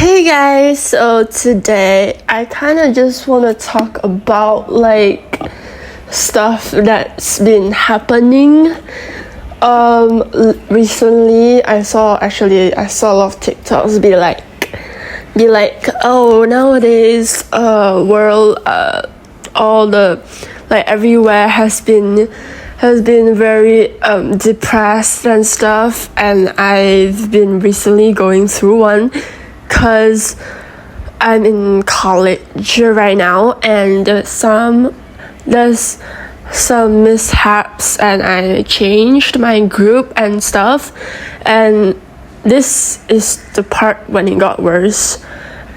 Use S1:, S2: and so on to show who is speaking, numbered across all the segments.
S1: Hey guys, so today I kind of just want to talk about like stuff that's been happening. Recently I saw a lot of TikToks be like, oh, nowadays world all the like everywhere has been very depressed and stuff, and I've been recently going through one because I'm in college right now, and there's some mishaps, and I changed my group and stuff, and this is the part when it got worse.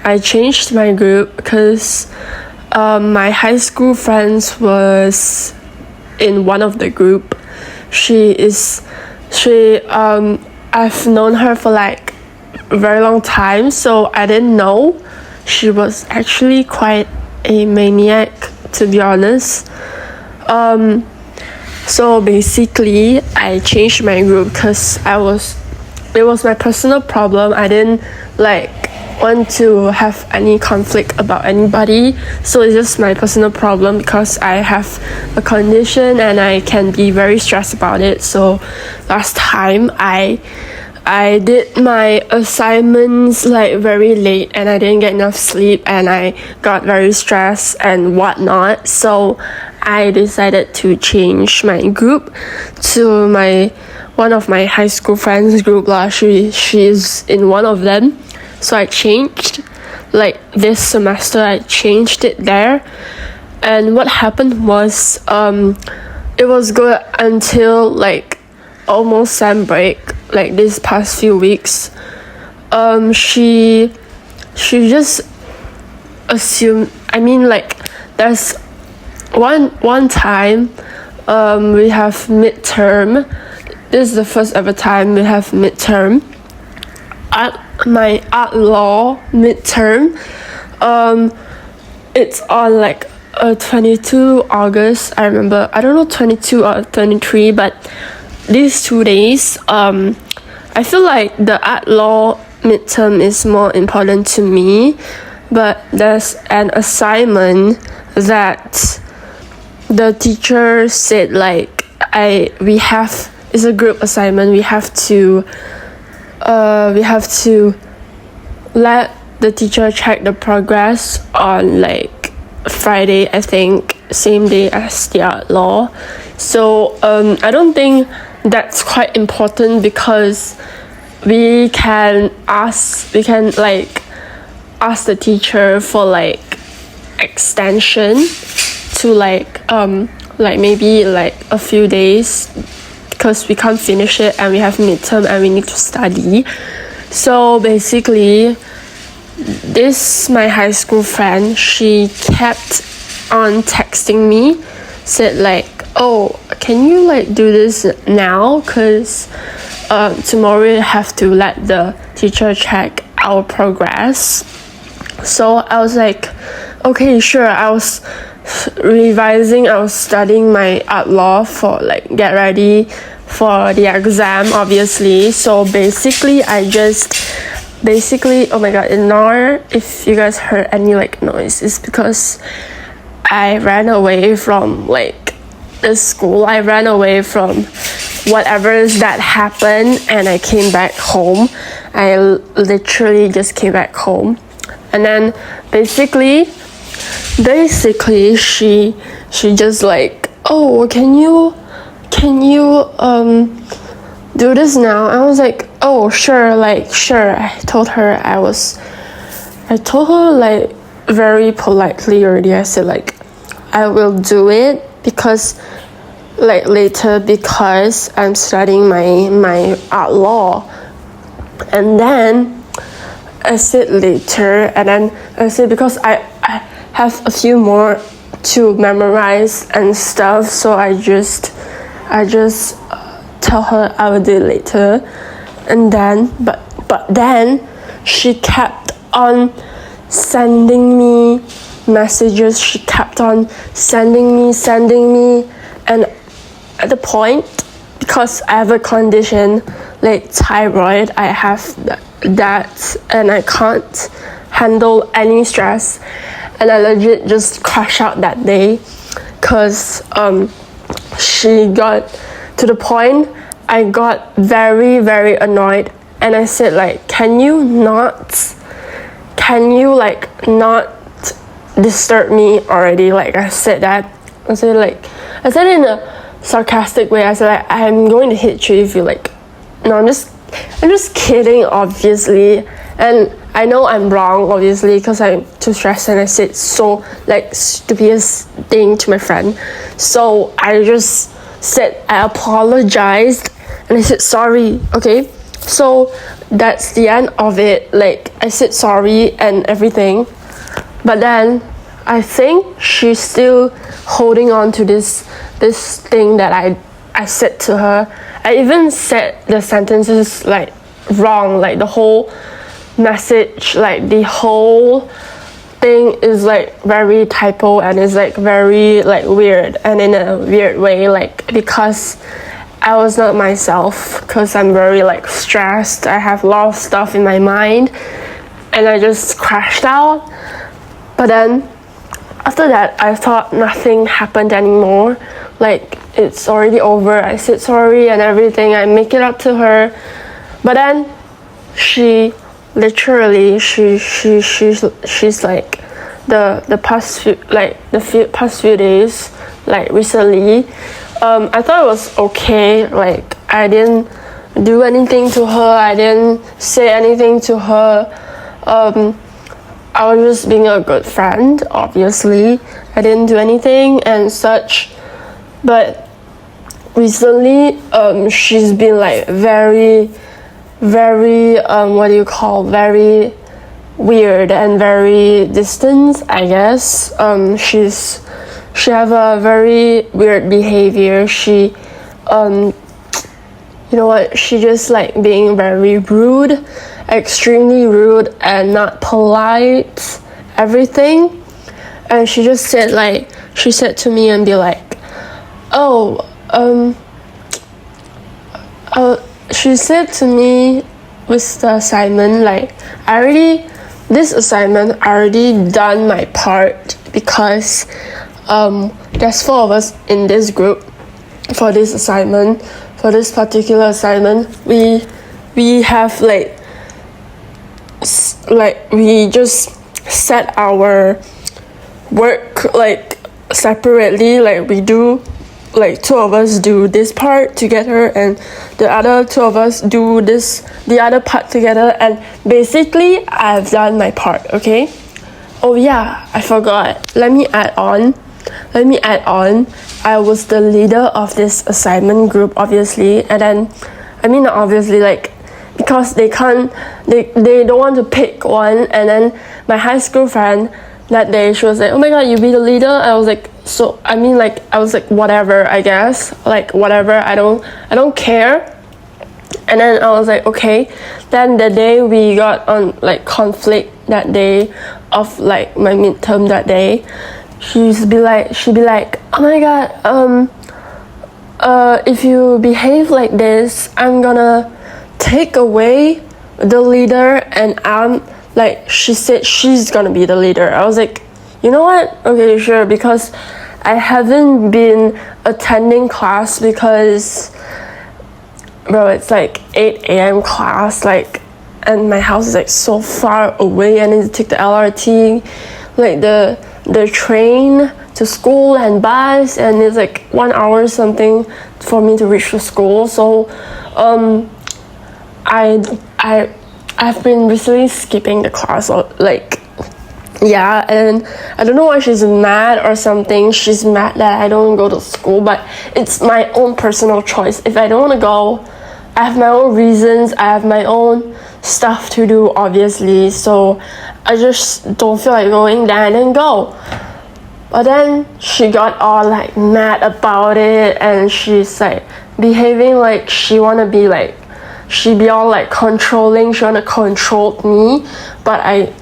S1: I changed my group because my high school friends was in one of the group. I've known her for like a very long time, so I didn't know she was actually quite a maniac, to be honest. So basically I changed my group because it was my personal problem. I didn't want to have any conflict about anybody, so it's just my personal problem because I have a condition and I can be very stressed about it. So last time I did my assignments very late, and I didn't get enough sleep, and I got very stressed and whatnot. So I decided to change my group to one of my high school friends group. She's in one of them. So I changed, this semester I changed it there. And what happened was, it was good until almost sem break, this past few weeks. She just assumed, there's one time, we have midterm. This is the first ever time we have midterm. My art law midterm, it's on 22 August. I remember, I don't know 22 or 23, but these 2 days, I feel like the art law midterm is more important to me. But there's an assignment that the teacher said it's a group assignment. We have to let the teacher check the progress on Friday, I think, same day as the art law. So I don't think that's quite important because we can ask the teacher for extension to maybe a few days, because we can't finish it and we have midterm and we need to study. So basically, my high school friend, she kept on texting me, said oh, can you do this now, because tomorrow we have to let the teacher check our progress. So I was okay, sure. I was revising, I was studying my art law for get ready for the exam, obviously. So basically oh my god, ignore if you guys heard any noise. It's because I ran away from the school. I ran away from whatever that happened, and I came back home. I literally just came back home, and then basically she just oh, can you do this now? I was oh, sure, sure. I told her very politely already. I said I will do it because later, because I'm studying my art law. And then I said later, and then I said because I have a few more to memorize and stuff, so I just tell her I will do it later. And then but then she kept on sending me messages. She kept on sending me, and at the point, because I have a condition thyroid, I have that and I can't handle any stress, and I legit just crashed out that day because she got to the point I got very, very annoyed, and I said like, can you not disturb me already? Like I said it in a sarcastic way. I said like, I'm going to hit you if you like. No, I'm just kidding, obviously, and I know I'm wrong, obviously, because I'm too stressed and I said so like stupidest thing to my friend. So I just said I apologized and I said sorry, okay? So that's the end of it. Like I said sorry and everything, but then I think she's still holding on to this thing that I said to her. I even said the sentences like wrong, like the whole message, like the whole thing is like very typo and is like very like weird, and in a weird way, like because I was not myself, because I'm very like stressed. I have a lot of stuff in my mind and I just crashed out. But then after that, I thought nothing happened anymore. Like it's already over. I said sorry and everything. I make it up to her. But then she literally she's like the past few days, like recently, I thought it was okay. Like I didn't do anything to her. I didn't say anything to her. I was just being a good friend, obviously. I didn't do anything and such. But recently, she's been like very, very, very weird and very distant, I guess. She have a very weird behavior. She, she just like being very rude, extremely rude and not polite, everything. And she just said like, she said to me and be like, she said to me with the assignment, like, this assignment I already done my part, because there's 4 of us in this group for this assignment. For this particular assignment, we have we just set our work like separately. Like we do, like 2 of us do this part together and the other 2 of us do the other part together, and basically I've done my part, okay? Oh yeah, I forgot. Let me add on. I was the leader of this assignment group, obviously, and then not obviously, like, because they don't want to pick one. And then my high school friend that day, she was like, oh my god, you be the leader? I was like, I was like, whatever, I guess, like whatever, I don't care. And then I was like, okay. Then the day we got on like conflict that day of like my midterm that day, she'd be like, oh my god, if you behave like this, I'm gonna take away the leader, and she said she's gonna be the leader. I was like, you know what? Okay, sure, because I haven't been attending class because, bro, it's like 8 a.m. class, like, and my house is like so far away. I need to take the LRT, like the train to school and bus, and it's like 1 hour or something for me to reach the school. So I've been recently skipping the class, like, yeah, and I don't know why she's mad or something. She's mad that I don't go to school, but it's my own personal choice. If I don't want to go, I have my own reasons, I have my own stuff to do, obviously, so I just don't feel like going, then I didn't go. But then she got all like mad about it, and she's like behaving like she wanna be like, she be all like controlling, she wanna control me. But I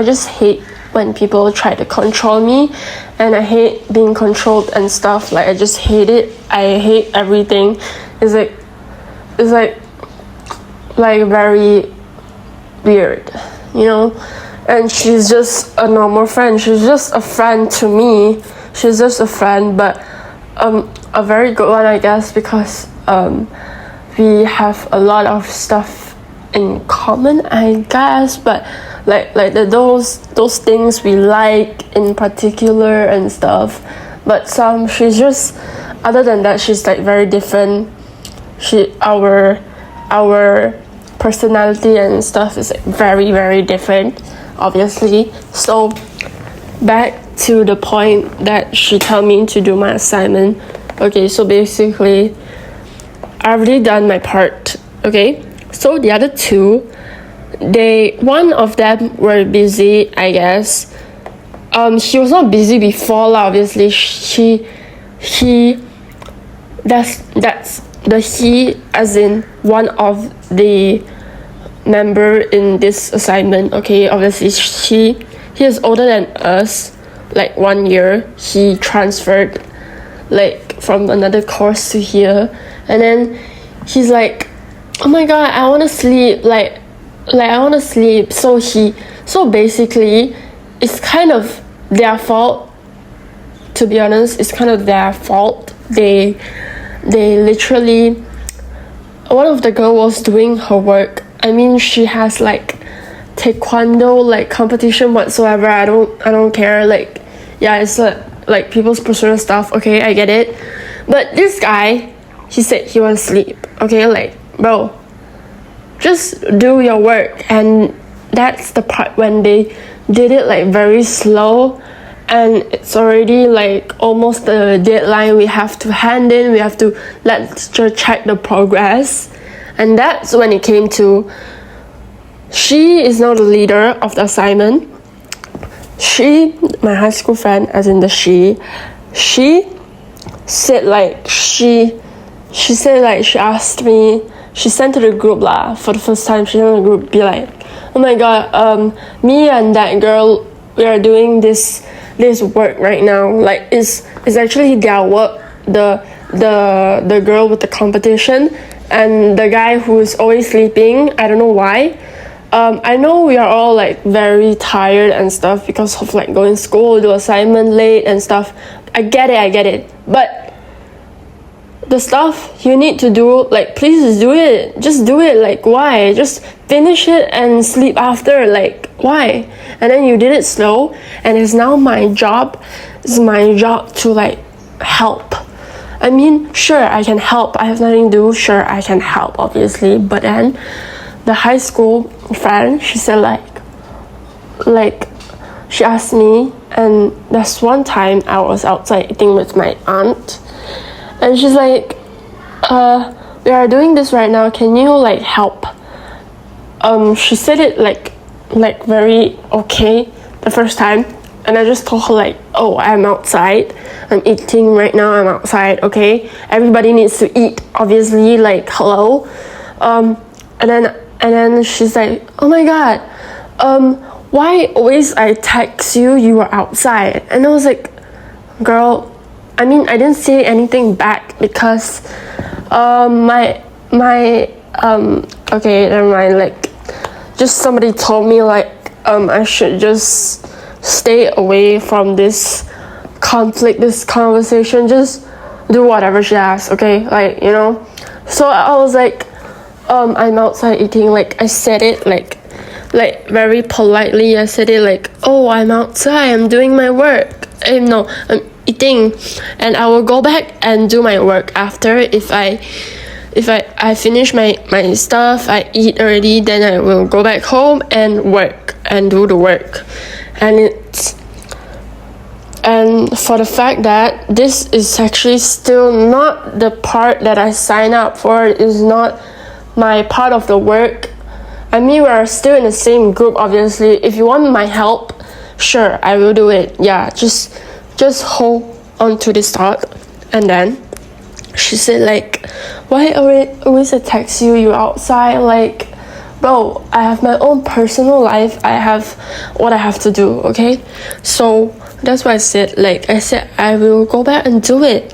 S1: just hate when people try to control me, and I hate being controlled and stuff. Like I just hate it. I hate everything. It's like very weird, you know. And she's just a normal friend. She's just a friend to me. She's just a friend, but a very good one, I guess, because we have a lot of stuff in common, I guess. But like those things we like in particular and stuff. But she's just, other than that, she's like very different. Our personality and stuff is like very, very different, obviously. So back to the point that she told me to do my assignment. Okay, so basically I've already done my part. Okay, so the other two, one of them were busy, I guess. She was not busy before, obviously. That's the he as in one of the member in this assignment. Okay, obviously he is older than us, like 1 year. He transferred like from another course to here, and then he's like, oh my god, I want to sleep, like I want to sleep. So basically it's kind of their fault, to be honest. It's kind of their fault. They literally, one of the girl was doing her work. I mean, she has like taekwondo like competition whatsoever. I don't care. Like, yeah, it's like people's personal stuff. Okay, I get it. But this guy, he said he wants to sleep. Okay, like, bro, just do your work. And that's the part when they did it like very slow, and it's already like almost the deadline. We have to hand in, we have to let teacher check the progress. And that's when it came to, she is now the leader of the assignment. She, my high school friend, as in the she said like, she said like, she asked me, she sent to the group for the first time. She sent to the group, be like, oh my god, me and that girl, we are doing this work right now. Like, it's actually their work, the girl with the competition and the guy who is always sleeping. I don't know why. I know we are all like very tired and stuff because of like going to school, do assignment late and stuff. I get it, but the stuff you need to do, like, please do it. Just do it. Like, why? Just finish it and sleep after. Like, why? And then you did it slow, and it's now my job. It's my job to like help. I mean, sure, I can help. I have nothing to do. Sure, I can help, obviously. But then the high school friend, she said like she asked me, and there's one time I was outside eating with my aunt, and she's like, we are doing this right now, can you like help? She said it like very okay the first time, and I just told her like, oh, I'm outside, I'm eating right now, I'm outside. Okay, everybody needs to eat, obviously, like, hello. And then she's like, oh my god, why always I text you are outside? And I was like, girl, I mean, I didn't say anything back because okay, never mind, like, just somebody told me like I should just stay away from this conflict, this conversation, just do whatever she asks, okay, like, you know. So I was like, I'm outside eating. Like, I said it like very politely. I said it like, oh, I'm outside, I'm doing my work. No, I'm eating, and I will go back and do my work after. If I finish my stuff, I eat already, then I will go back home and work and do the work. And for the fact that this is actually still not the part that I signed up for, it is not my part of the work. I mean, we are still in the same group, obviously. If you want my help, sure, I will do it. Yeah, just hold on to this thought. And then she said like, why always I text you're outside? Like, bro, I have my own personal life. I have what I have to do, okay? So that's why I said I will go back and do it.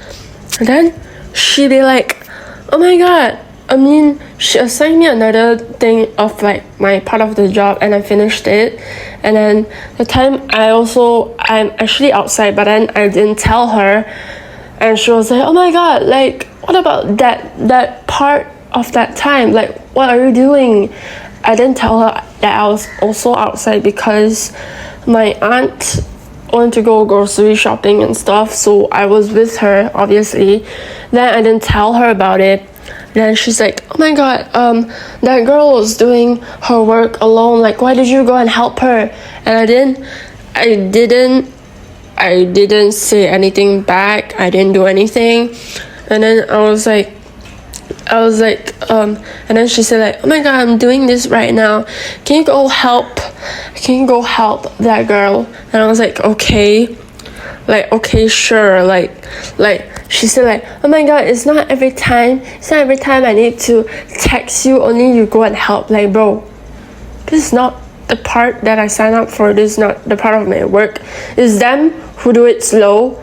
S1: And then she be like, oh my god, I mean, she assigned me another thing of like my part of the job, and I finished it. And then the time I'm actually outside, but then I didn't tell her, and she was like, oh my god, like what about that part of that time, like what are you doing? I didn't tell her that I was also outside because my aunt wanted to go grocery shopping and stuff, so I was with her, obviously. Then I didn't tell her about it. Then she's like, oh my god, that girl was doing her work alone, like why did you go and help her? And I didn't say anything back. I didn't do anything. And then I was like, and then she said like, oh my god, I'm doing this right now, can you go help that girl? And I was like, okay, sure, like she said like, oh my god, it's not every time I need to text you, only you go and help. Like, bro, this is not the part that I signed up for. This is not the part of my work. It's them who do it slow,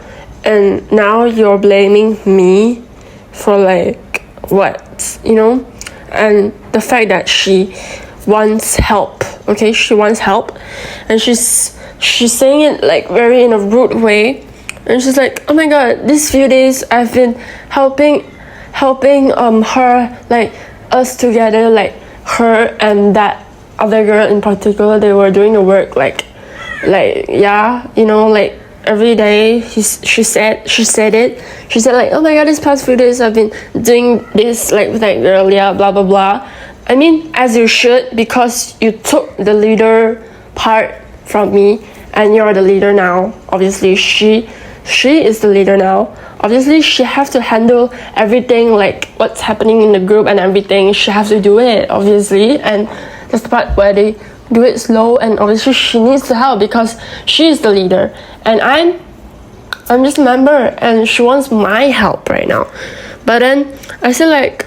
S1: and now you're blaming me for like what, you know? And the fact that she wants help, okay, she wants help, and she's saying it like very in a rude way. And she's like, oh my god, these few days I've been helping her, like us together, like her and that other girl in particular, they were doing the work like yeah, you know, like every day. She said like, oh my god, these past few days I've been doing this like with that girl, yeah, blah blah blah. I mean, as you should, because you took the leader part from me, and you're the leader now. Obviously she is the leader now. Obviously she have to handle everything, like what's happening in the group and everything. She has to do it, obviously, and that's the part where they do it slow. And obviously she needs the help because she is the leader, and I'm just a member, and she wants my help right now. But then I said like,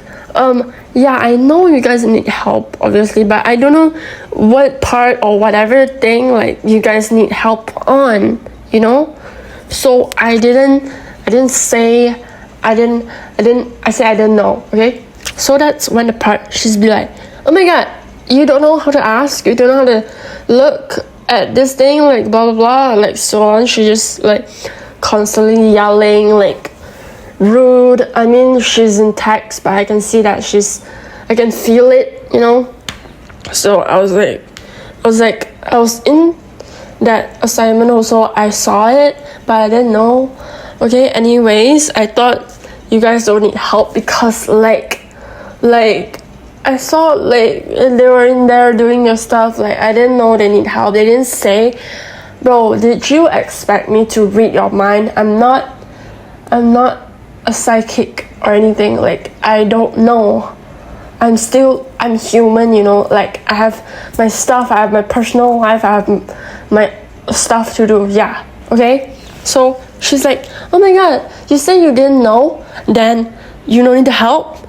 S1: yeah, I know you guys need help, obviously, but I don't know what part or whatever thing like you guys need help on, you know? So I said I didn't know, okay? So that's when the part she's be like, oh my god, you don't know how to ask, you don't know how to look at this thing, like blah blah blah, like so on. She just like constantly yelling, like rude. I mean, she's in text, but I can see that I can feel it, you know? So I was in that assignment also, I saw it, but I didn't know. Okay, anyways, I thought you guys don't need help because like I saw like they were in there doing their stuff, like I didn't know they need help. They didn't say, bro, did you expect me to read your mind? I'm not a psychic or anything, like I don't know. I'm human, you know, like I have my stuff, I have my personal life, I have my stuff to do, yeah, okay? So she's like, oh my god, you said you didn't know, then you don't need the help.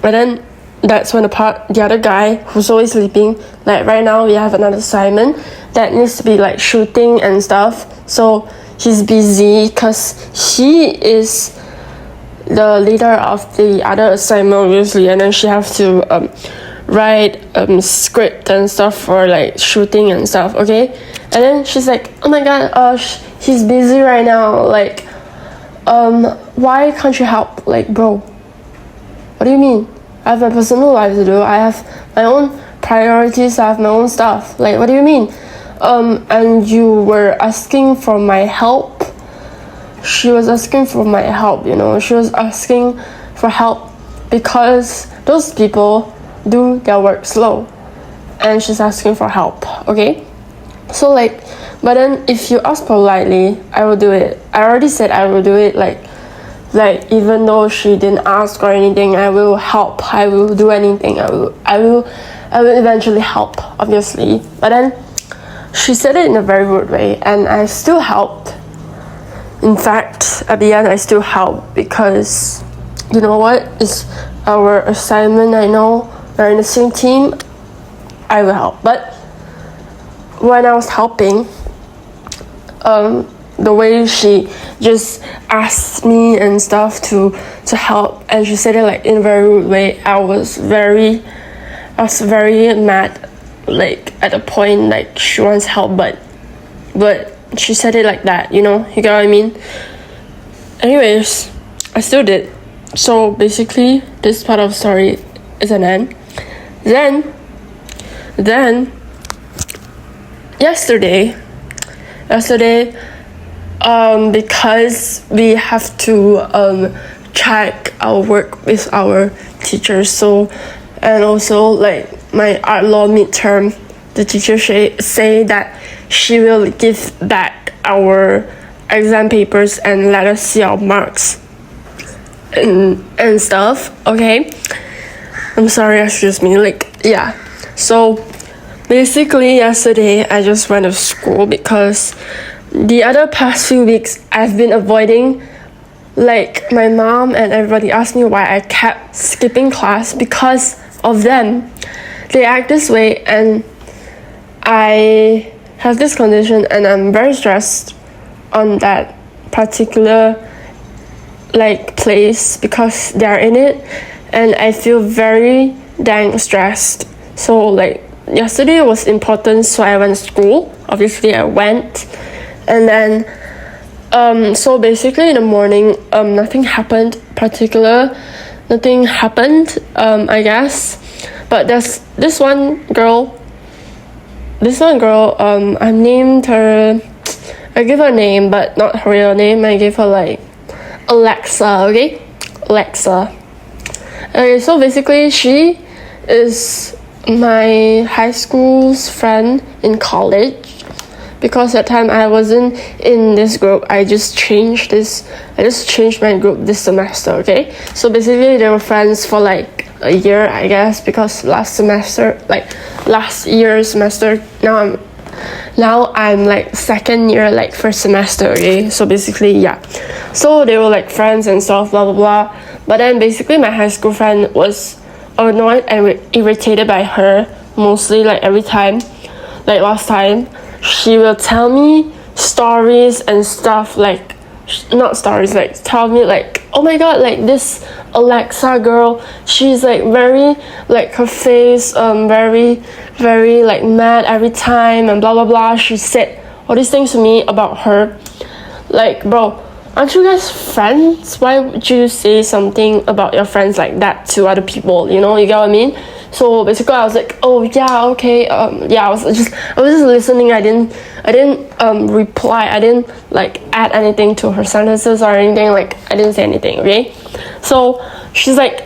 S1: And then that's when the other guy who's always sleeping, like right now we have another assignment that needs to be like shooting and stuff, so he's busy because he is the leader of the other assignment, obviously, and then she has to write script and stuff for like shooting and stuff, okay? And then she's like, oh my god, he's busy right now, like why can't you help? Like, bro, what do you mean? I have my personal life to do, I have my own priorities, I have my own stuff, like what do you mean? And you were asking for my help. She was asking for my help, you know, she was asking for help because those people do their work slow, and she's asking for help, okay? So like, but then if you ask politely, I will do it. I already said I will do it, like even though she didn't ask or anything, I will help, I will do anything, I will eventually help, obviously. But then she said it in a very rude way, and I still helped. In fact, at the end, I still help because, you know what, it's our assignment. I know we're in the same team, I will help. But when I was helping, the way she just asked me and stuff to help, and she said it like in a very rude way. I was very mad, like at a point, like she wants help, but she said it like that, you know, you get what I mean? Anyways, I still did. So basically, this part of the story is an end. Then yesterday, because we have to check our work with our teachers, so, and also like my art law midterm, the teacher say that she will give back our exam papers and let us see our marks and stuff. Okay, I'm sorry, excuse me. Like, yeah, so basically yesterday I just went to school because the other past few weeks I've been avoiding, like my mom and everybody asked me why I kept skipping class because of them. They act this way, and I have this condition, and I'm very stressed on that particular like place because they're in it, and I feel very dang stressed. So like yesterday was important, so I went to school. Obviously I went, and then so basically in the morning nothing happened, I guess, but there's this one girl, I named her, I gave her a name but not her real name. I gave her like Alexa. Okay, so basically she is my high school's friend in college, because at time I wasn't in this group. I just changed my group this semester. Okay, so basically they were friends for like a year, I guess, because last year's semester, now I'm like second year, like first semester. Okay, so basically, yeah, so they were like friends and stuff, blah blah blah. But then basically my high school friend was annoyed and irritated by her, mostly like every time. Like last time, she will tell me stories and stuff, like not stories, like tell me like, oh my god, like this Alexa girl, she's like very, like her face very like mad every time and blah blah blah. She said all these things to me about her. Like, bro, aren't you guys friends? Why would you say something about your friends like that to other people? You know, you get what I mean? So basically I was like, oh yeah, okay, yeah, I was just listening. I didn't reply. I didn't like add anything to her sentences or anything. Like, I didn't say anything. Okay, so she said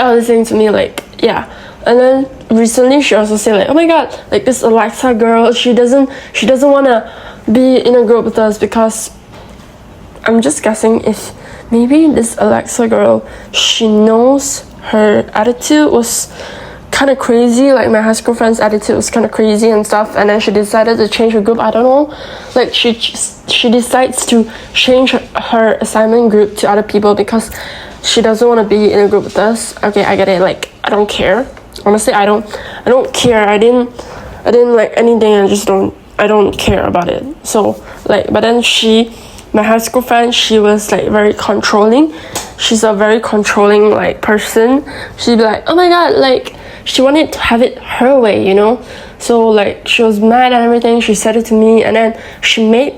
S1: all these things to me, like, yeah. And then recently she also said like, oh my god, like this Alexa girl, she doesn't want to be in a group with us, because I'm just guessing if maybe this Alexa girl, she knows her attitude was kind of crazy, like my high school friend's attitude was kind of crazy and stuff, and then she decided to change her group. I don't know, like she decides to change her assignment group to other people because she doesn't want to be in a group with us. Okay, I get it. Like, I don't care, honestly. I don't care. I didn't like anything. I don't care about it. So like, but then my high school friend, she was like very controlling. She's a very controlling like person. She'd be like, oh my god, like she wanted to have it her way, you know? So like she was mad and everything. She said it to me, and then she made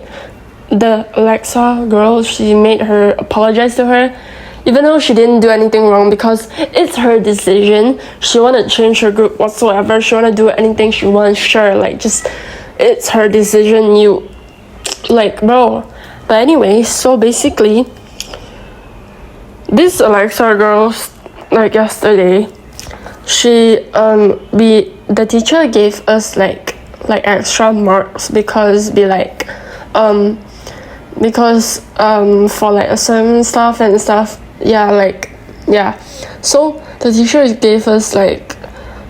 S1: the Alexa girl, she made her apologize to her, even though she didn't do anything wrong, because it's her decision. She wanted to change her group whatsoever. She wanted to do anything she wants, sure, like just it's her decision. You like, bro. But anyway, so basically this Alexa girl, like yesterday, the teacher gave us like extra marks because for like assignment stuff and stuff. Yeah, so the teacher gave us like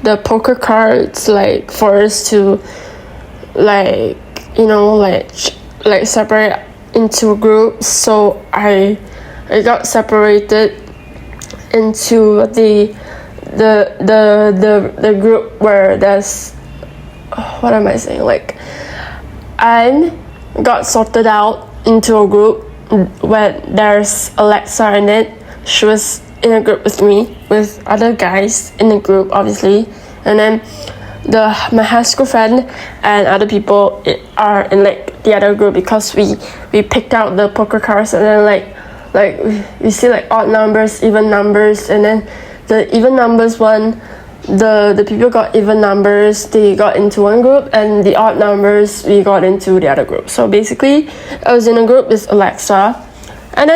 S1: the poker cards, like for us to like, you know, like separate into groups. So I got separated into the group where there's, what am I saying, like I'm got sorted out into a group where there's 𝓆ța in it. She was in a group with me, with other guys in the group, obviously, and then my high school friend and other people are in like the other group because we picked out the poker cards, and then like we see like odd numbers, even numbers, and then the even numbers one, the people got even numbers, they got into one group, and the odd numbers we got into the other group. So basically I was in a group with 𝓆ța, and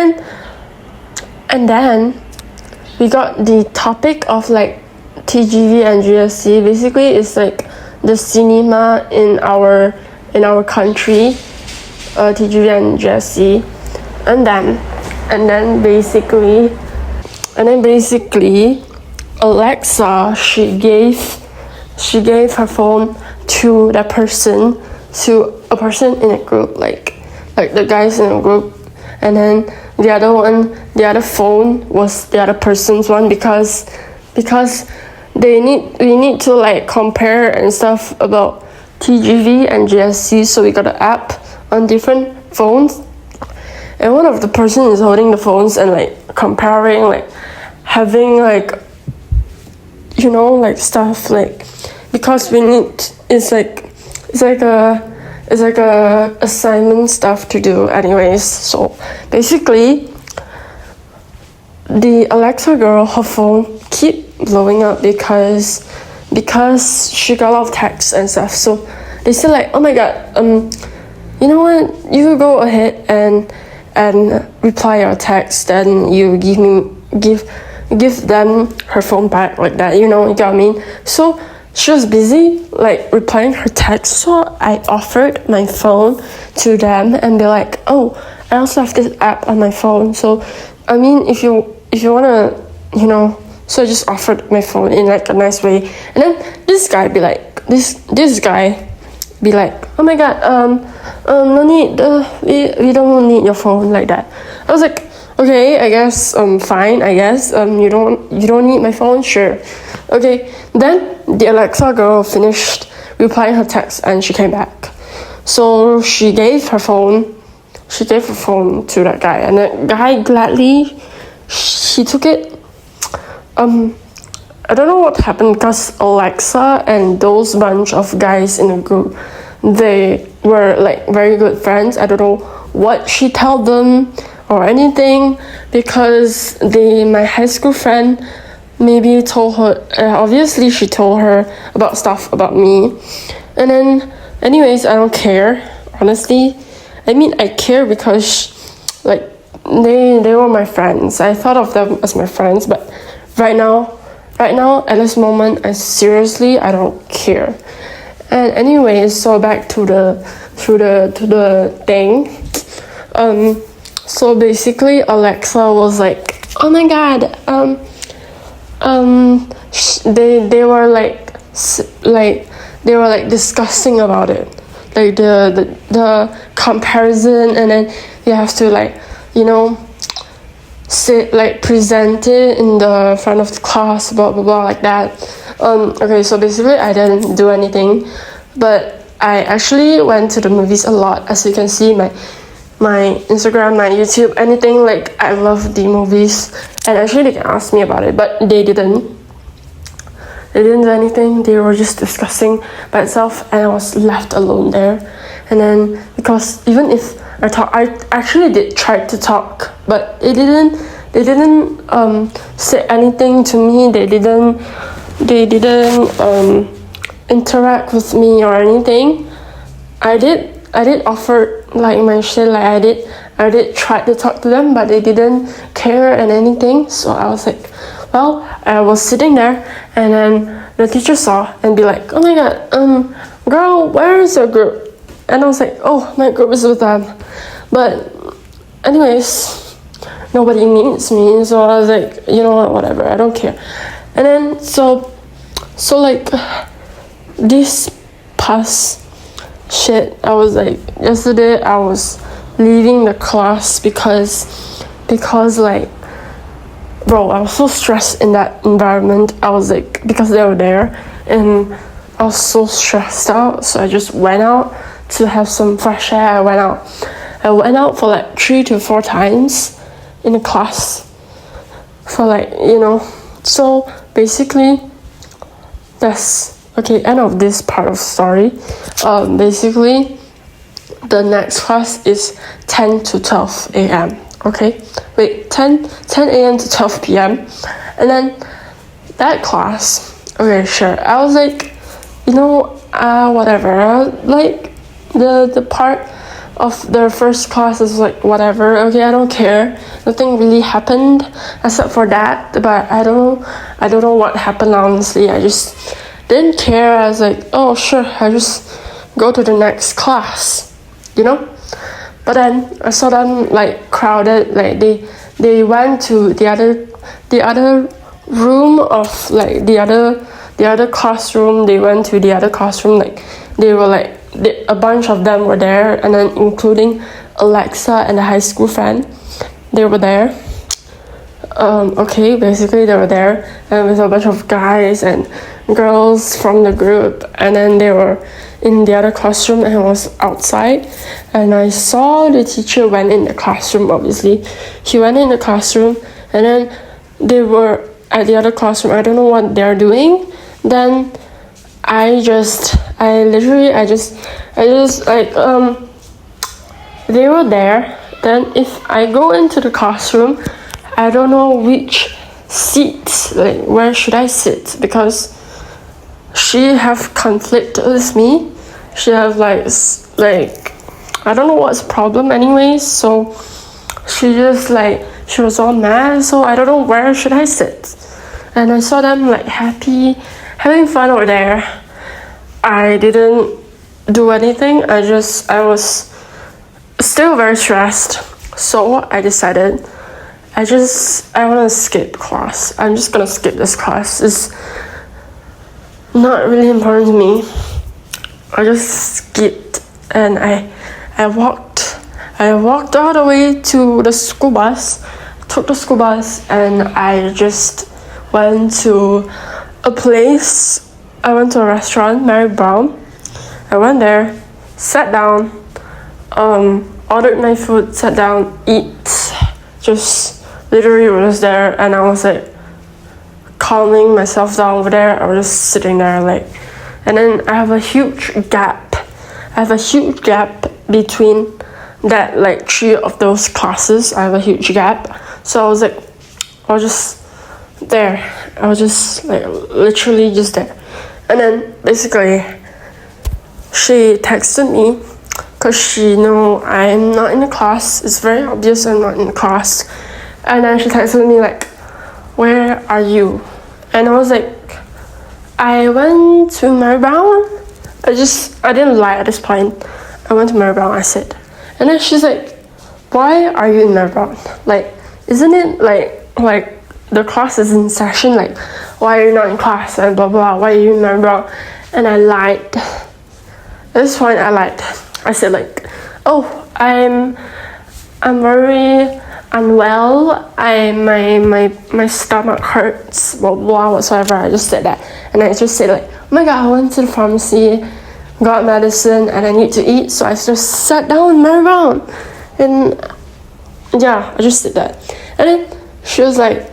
S1: then we got the topic of like TGV and GSC. Basically it's like the cinema in our country, TGV and GSC, and then basically 𝓆ța, she gave her phone to a person in a group, like the guys in a group, and then the other phone was the other person's one, because we need to like compare and stuff about TGV and GSC, so we got an app on different phones, and one of the person is holding the phones and like comparing, like having like, you know, like stuff, like because it's like a assignment stuff to do anyways. So basically the 𝓆ța girl, her phone keep blowing up because she got a lot of texts and stuff. So they said like, oh my god, you know what, you go ahead and reply your text, then you give them her phone back, like that, you know, you get what I mean? So she was busy like replying her text, so I offered my phone to them and be like, oh, I also have this app on my phone, so I mean, if you wanna, you know. So I just offered my phone in like a nice way, and then this guy be like, oh my god, no need, we don't need your phone, like that. I was like, okay, I guess fine, I guess you don't need my phone, sure, okay. Then the 𝓆ța girl finished replying her text and she came back, so she gave her phone to that guy, and the guy gladly he took it. I don't know what happened, because 𝓆ța and those bunch of guys in the group, they were like very good friends. I don't know what she told them or anything, because my high school friend maybe told her, obviously she told her about stuff about me, and then anyways, I don't care, honestly. I mean, I care because like they were my friends. I thought of them as my friends, but right now at this moment, I don't care. And anyways, so back to the thing. So basically 𝓆ța was like, oh my god, they were like discussing about it, like the comparison, and then you have to like, you know, sit like present it in the front of the class, blah blah blah, like that. Okay, so basically I didn't do anything, but I actually went to the movies a lot. As you can see, my Instagram, my YouTube, anything, like I love the movies, and actually they can ask me about it, but they didn't do anything. They were just discussing by itself, and I was left alone there. And then because even if I actually did try to talk, but they didn't say anything to me. They didn't interact with me or anything. I did offer like my shit, like I did try to talk to them, but they didn't care and anything. So I was like, well, I was sitting there, and then the teacher saw and be like, oh my god, girl, where is your group? And I was like, oh, my group is with them. But anyways, nobody needs me, so I was like, you know what, whatever, I don't care. And then so like this past shit, I was like, yesterday I was leaving the class because like, bro, I was so stressed in that environment. I was like, because they were there, and I was so stressed out, so I just went out to have some fresh air, I went out. I went out for like 3 to 4 times in the class for like, so basically that's okay, end of this part of the story. Basically the next class is 10 to 12 a.m. Okay, wait, 10 a.m. to 12 p.m. and then that class, okay, sure, I was like, whatever, like the part of the first class is like whatever, okay, I don't care, nothing really happened except for that, but I don't know what happened, honestly. I just didn't care. I was like, oh sure, I just go to the next class, but then I saw them like crowded, like they went to the other room of like the other classroom. They went to the other classroom, like they were like a bunch of them were there, and then including Alexa and a high school friend, they were there. Okay, basically they were there, and with a bunch of guys and girls from the group, and then they were in the other classroom and I was outside, and I saw the teacher went in the classroom. Obviously he went in the classroom, and then they were at the other classroom. I don't know what they're doing. Then I just like they were there. Then if I go into the classroom, I don't know which seat, like where should I sit, because she have conflict with me. She have like I don't know what's the problem anyways, so she was all mad, so I don't know where should I sit. And I saw them like happy, having fun over there. I didn't do anything. I was still very stressed, so I decided I want to skip class. I'm just gonna skip this class. It's not really important to me. I just skipped, and I walked all the way to the school bus, took the school bus, and I just went to a place. I went to a restaurant, Mary Brown. I went there, sat down, ordered my food, sat down, eat, just literally was there, and I was like calming myself down over there. I was just sitting there like, and then I have a huge gap between that, like 3 of those classes. I have a huge gap, so I was just there. I was just like literally just there. And then basically she texted me because she know I'm not in the class. It's very obvious I'm not in the class. And then she texted me like, where are you? And I was like, I went to Mary Brown. I didn't lie at this point. I went to Mary Brown, I said. And then she's like, why are you in Mary Brown? Like, isn't it like the class is in session? Like, why are you not in class? And blah blah, why are you in Mary Brown? And I lied. At this point I lied. I said like, oh, I'm very unwell. My stomach hurts, blah blah whatsoever. I just said that, and I just said like, oh my god, I went to the pharmacy, got medicine, and I need to eat, so I just sat down in Mary Brown. And yeah, I just did that. And then she was like,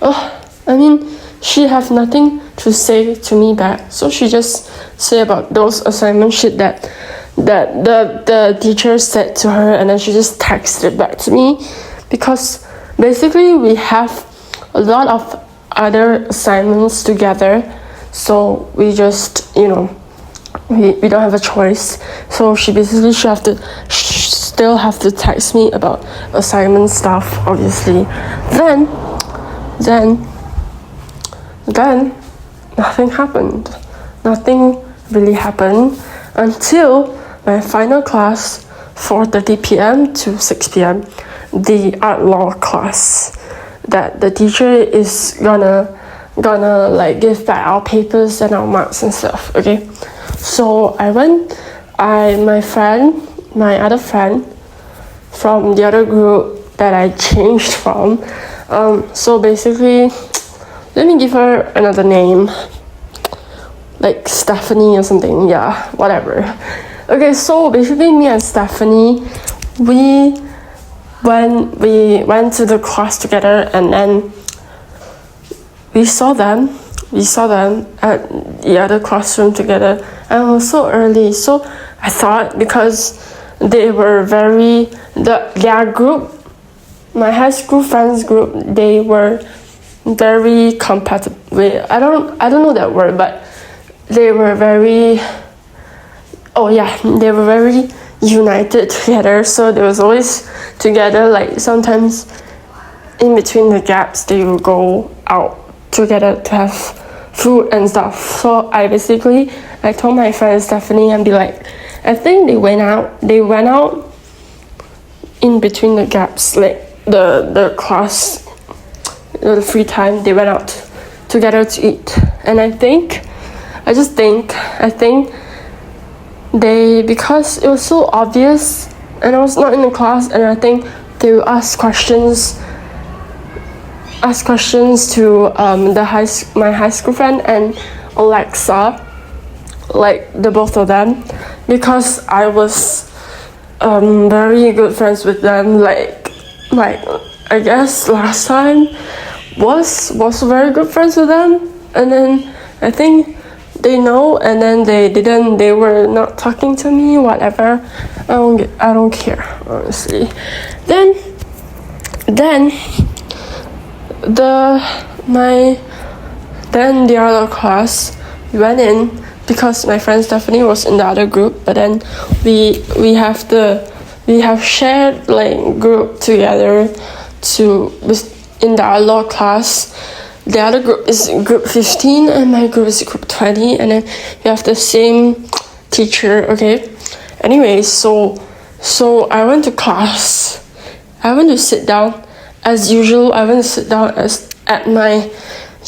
S1: oh, I mean, she have nothing to say to me back, so she just say about those assignment shit that the teacher said to her, and then she just texted it back to me, because basically we have a lot of other assignments together, so we just we don't have a choice. So she still have to text me about assignment stuff, obviously. Then nothing happened. Nothing really happened until my final class, 4:30 p.m. to 6 p.m. the art law class, that the teacher is gonna like give back our papers and our marks and stuff. Okay, so I went. My other friend from the other group that I changed from. So basically, let me give her another name. like Stephanie or something, yeah, whatever. Okay, so basically me and Stephanie, we went to the class together, and then we saw them at the other classroom together, and it was so early. So I thought, because they were their group, my high school friends group, they were very compatible. I don't know that word, but they were very united together. So they was always together. Like sometimes in between the gaps, they will go out together to have food and stuff. So I told my friend Stephanie and be like, I think they went out in between the gaps, like the class, the free time, they went out together to eat. And I think they, because it was so obvious and I was not in the class, and I think they will ask questions to my high school friend and Alexa, like the both of them, because I was very good friends with them. Like I guess last time was very good friends with them, and then I think they know, and then they were not talking to me, whatever. I don't care, honestly. Then the other class, we went in because my friend Stephanie was in the other group, but then we have shared like group together in the other class. The other group is group 15 and my group is group 20, and then we have the same teacher, okay? Anyway, so I went to class. I went to sit down as usual. I went to sit down at my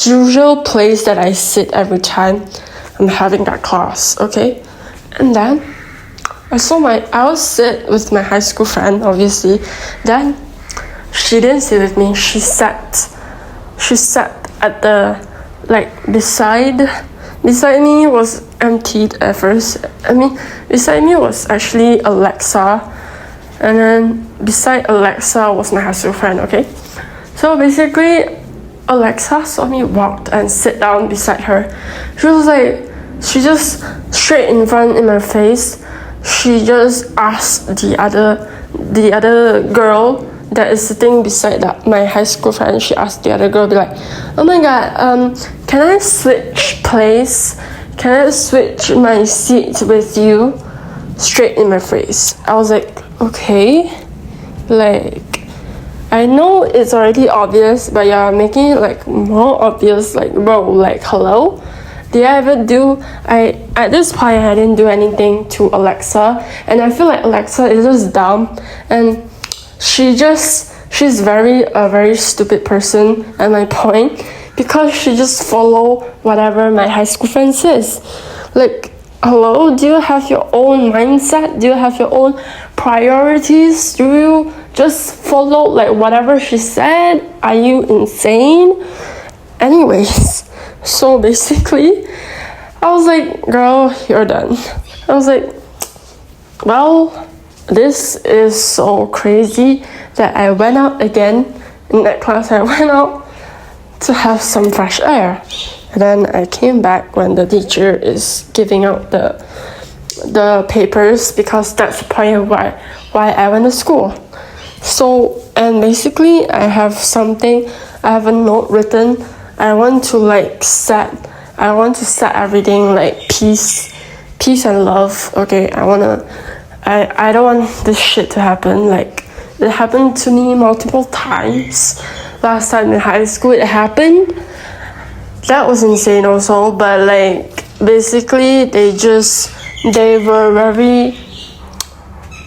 S1: usual place that I sit every time I'm having that class, okay? And then I was sit with my high school friend, obviously. Then she didn't sit with me. She sat at the, like, beside me was emptied at first. I mean, beside me was actually Alexa, and then beside Alexa was my high school friend, okay? So basically, Alexa saw me walk and sit down beside her. She just straight in front in my face, she just asked the other girl that is sitting beside my high school friend. She asked the other girl, be like, oh my god, can I switch place? Can I switch my seat with you? Straight in my face. I was like, okay. Like, I know it's already obvious, but you're making it like more obvious. Like, bro, like, hello? Did I ever at this point I didn't do anything to Alexa, and I feel like Alexa is just dumb, and she's a very stupid person at my point, because she just follow whatever my high school friend says. Like, hello, do you have your own mindset? Do you have your own priorities? Do you just follow like whatever she said? Are you insane? Anyways, so basically I was like, girl, you're done. I was like, well, this is so crazy that I went out again in that class. I went out to have some fresh air, and then I came back when the teacher is giving out the papers, because that's the point of why I went to school. So, and basically I have a note written. I want to set everything like peace and love, okay? I don't want this shit to happen. Like, it happened to me multiple times. Last time in high school it happened. That was insane also, but like, basically they were very,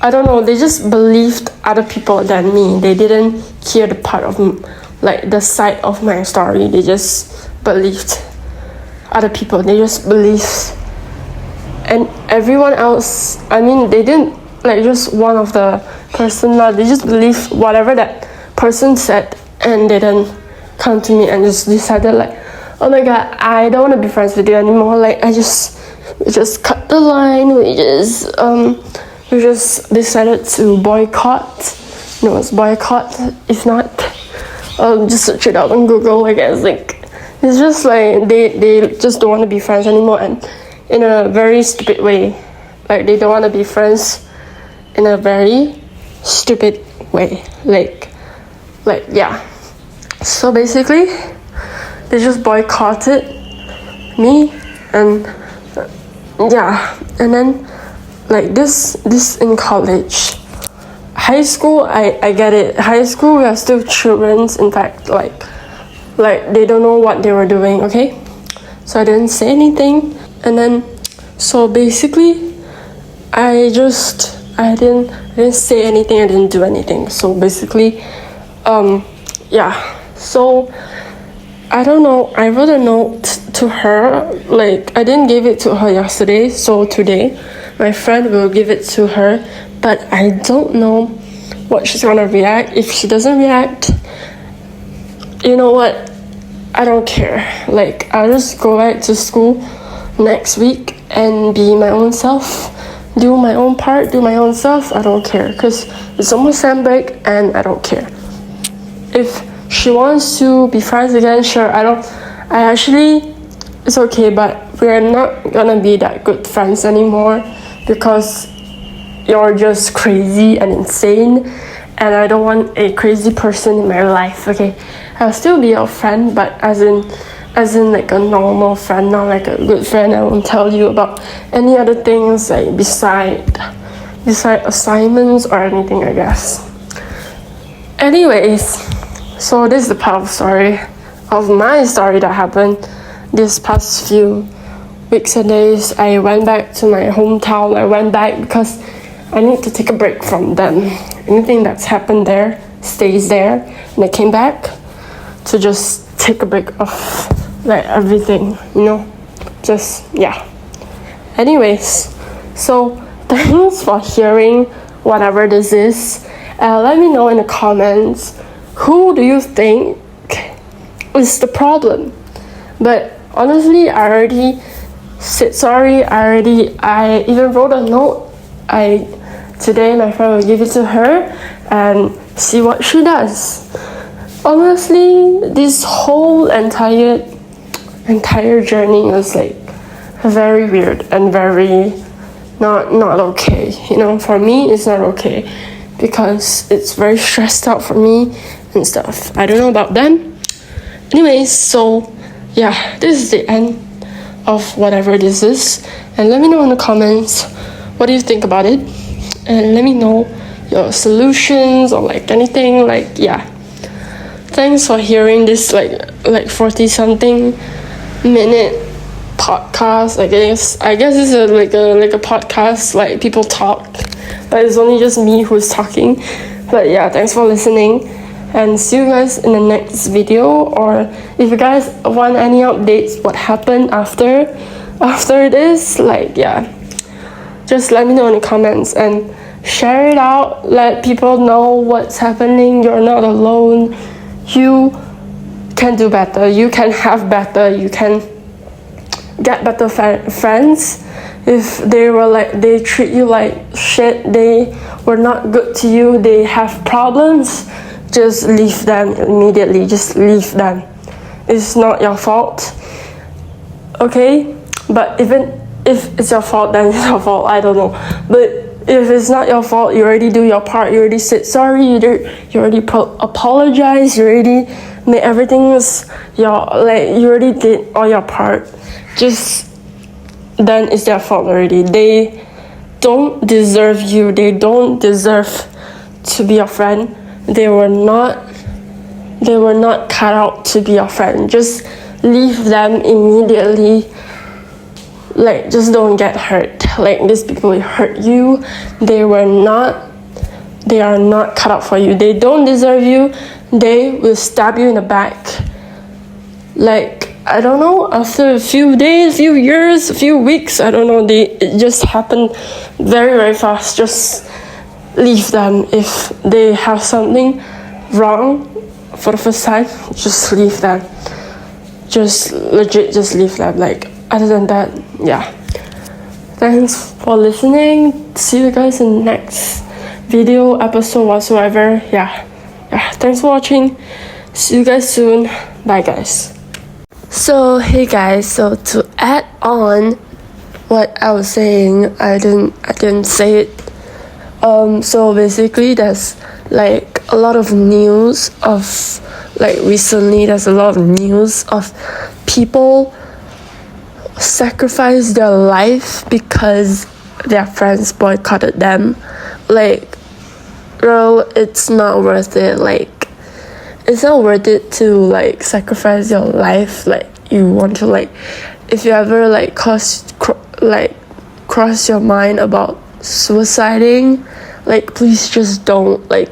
S1: I don't know, they just believed other people than me. They didn't hear the part of, like, the side of my story. They just believed other people. They just believed, and everyone else, I mean, they didn't, like, just one of the person, they just believed whatever that person said, and they didn't come to me and just decided like, oh my god, I don't want to be friends with you anymore. Like we just cut the line. We just decided to boycott. No, it's boycott. If not, just search it out on Google. I guess like it's just like they just don't want to be friends anymore, and in a very stupid way. Like they don't want to be friends in a very stupid way. Like yeah. So basically, they just boycotted me, and yeah, and then like this in college. High school, I get it. High school, we are still children. In fact, like they don't know what they were doing, okay? So I didn't say anything, and then so basically I didn't say anything, I didn't do anything. So basically, yeah. So I don't know, I wrote a note to her. Like I didn't give it to her yesterday, so today my friend will give it to her, but I don't know what she's gonna react. If she doesn't react, you know what, I don't care. Like I'll just go back to school next week and be my own self, do my own part, do my own stuff. I don't care, because it's almost sem break and I don't care. If she wants to be friends again, sure. It's okay, but we're not gonna be that good friends anymore, because you're just crazy and insane, and I don't want a crazy person in my life, okay? I'll still be your friend, but as in like a normal friend, not like a good friend. I won't tell you about any other things like beside assignments or anything, I guess. Anyways, so this is the part of my story that happened this past few weeks and days. I went back to my hometown. I went back because I need to take a break from them. Anything that's happened there stays there, and I came back to just take a break of like everything, you know, just yeah. Anyways, so thanks for hearing whatever this is. Let me know in the comments, who do you think is the problem? But honestly, I already said sorry. I even wrote a note. Today my friend will give it to her and see what she does. Honestly, this whole entire journey was like very weird and very not okay. You know, for me it's not okay, because it's very stressed out for me and stuff. I don't know about them. Anyways, so yeah, this is the end of whatever this is, and let me know in the comments what do you think about it, and let me know your solutions or like anything. Like yeah, thanks for hearing this like 40 something minute podcast. I guess this is like a podcast, like people talk, but it's only just me who's talking. But yeah, thanks for listening, and see you guys in the next video. Or if you guys want any updates what happened after this, like yeah, just let me know in the comments and share it out. Let people know what's happening. You're not alone. You can do better. You can have better. You can get better friends. If they treat you like shit, they were not good to you, they have problems, just leave them immediately. Just leave them. It's not your fault, okay? But even if it's your fault, then it's your fault. I don't know. But if it's not your fault, you already do your part. You already said sorry. You already apologized. You already made everything you already did all your part. Just then it's their fault already. They don't deserve you. They don't deserve to be your friend. They were not cut out to be your friend. Just leave them immediately. Like, just don't get hurt. Like, these people hurt you. They are not cut out for you. They don't deserve you. They will stab you in the back. Like, I don't know, after a few days, few years, a few weeks, I don't know, it just happened very, very fast. Just leave them. If they have something wrong for the first time, just leave them. just legit just leave them. Like, other than that, yeah. Thanks for listening. See you guys in the next video, episode, whatsoever. Yeah, thanks for watching. See you guys soon. Bye, guys. So hey guys, so to add on what I was saying, I didn't say it. So basically there's like a lot of news of, like, recently there's a lot of news of people sacrifice their life because their friends boycotted them. Like, girl, it's not worth it. Like, it's not worth it to like sacrifice your life. Like, you want to, like, if you ever like cross your mind about suiciding, like, please just don't, like,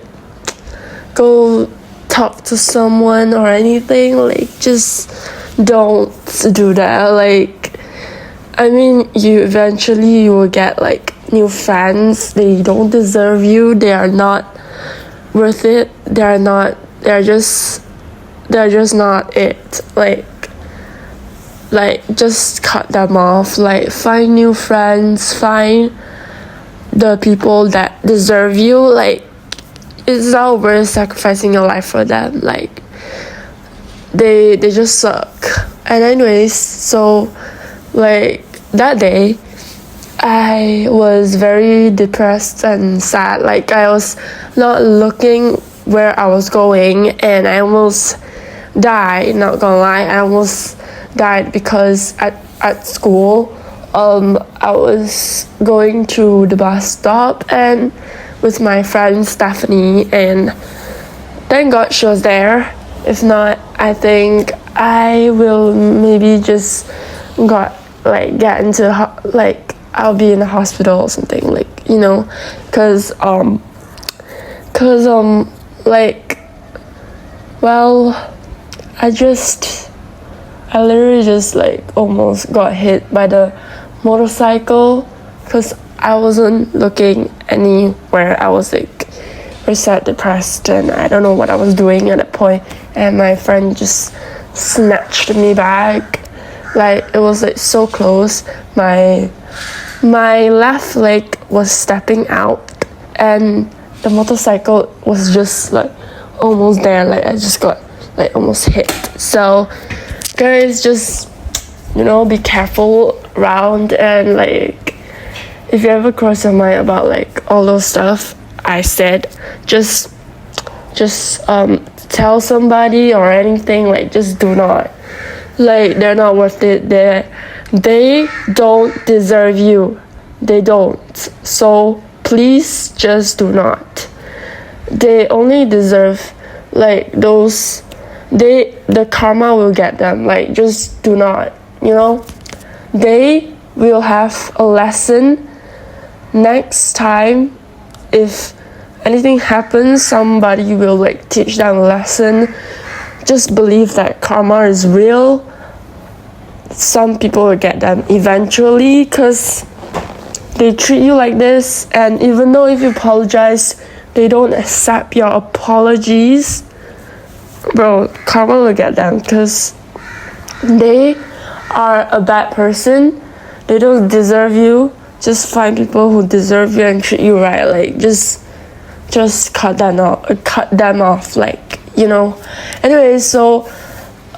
S1: go talk to someone or anything. Like, just don't do that. Like, I mean, you will get like new friends. They don't deserve you. They are not worth it. They're just not it. Like just cut them off. Like, find new friends, find the people that deserve you. Like, it's not worth sacrificing your life for them. Like, they just suck. And anyways, so like that day I was very depressed and sad. Like, I was not looking where I was going, and I almost died. Not gonna lie, I almost died because at school I was going to the bus stop and with my friend Stephanie, and thank God she was there. If not, I think I will maybe just get into like, I'll be in the hospital or something, like, you know, cause like, well, I literally just like almost got hit by the motorcycle because I wasn't looking anywhere. I was like very sad, depressed, and I don't know what I was doing at that point, and my friend just snatched me back. Like, it was like so close. My left leg was stepping out and the motorcycle was just like almost there. Like, I just got like almost hit. So guys, just, you know, be careful around, and like, if you ever cross your mind about like all those stuff I said, just tell somebody or anything. Like, just do not. Like, they're not worth it. They don't deserve you. They don't. So please just do not. They only deserve like those. The karma will get them. Like, just do not. You know, they will have a lesson next time. If anything happens, somebody will like teach them a lesson. Just believe that karma is real. Some people will get them eventually because they treat you like this, and even though if you apologize, they don't accept your apologies, bro, karma will get them because they are a bad person. They don't deserve you. Just find people who deserve you and treat you right. Like, just cut them off, like, you know. Anyways, so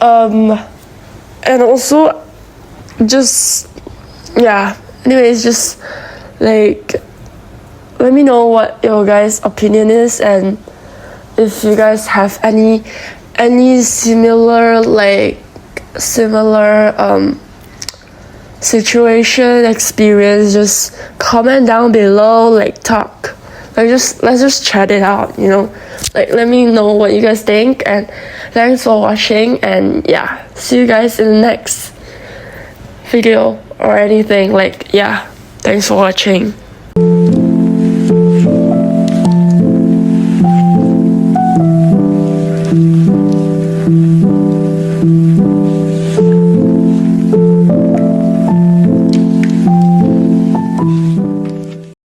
S1: and also just, yeah, anyways, just like, let me know what your guys' opinion is, and if you guys have any similar situation, experience, just comment down below. Like, talk, like, let's just chat it out, you know. Like, let me know what you guys think, and thanks for watching, and yeah, see you guys in the next video or anything. Like, yeah, thanks for watching.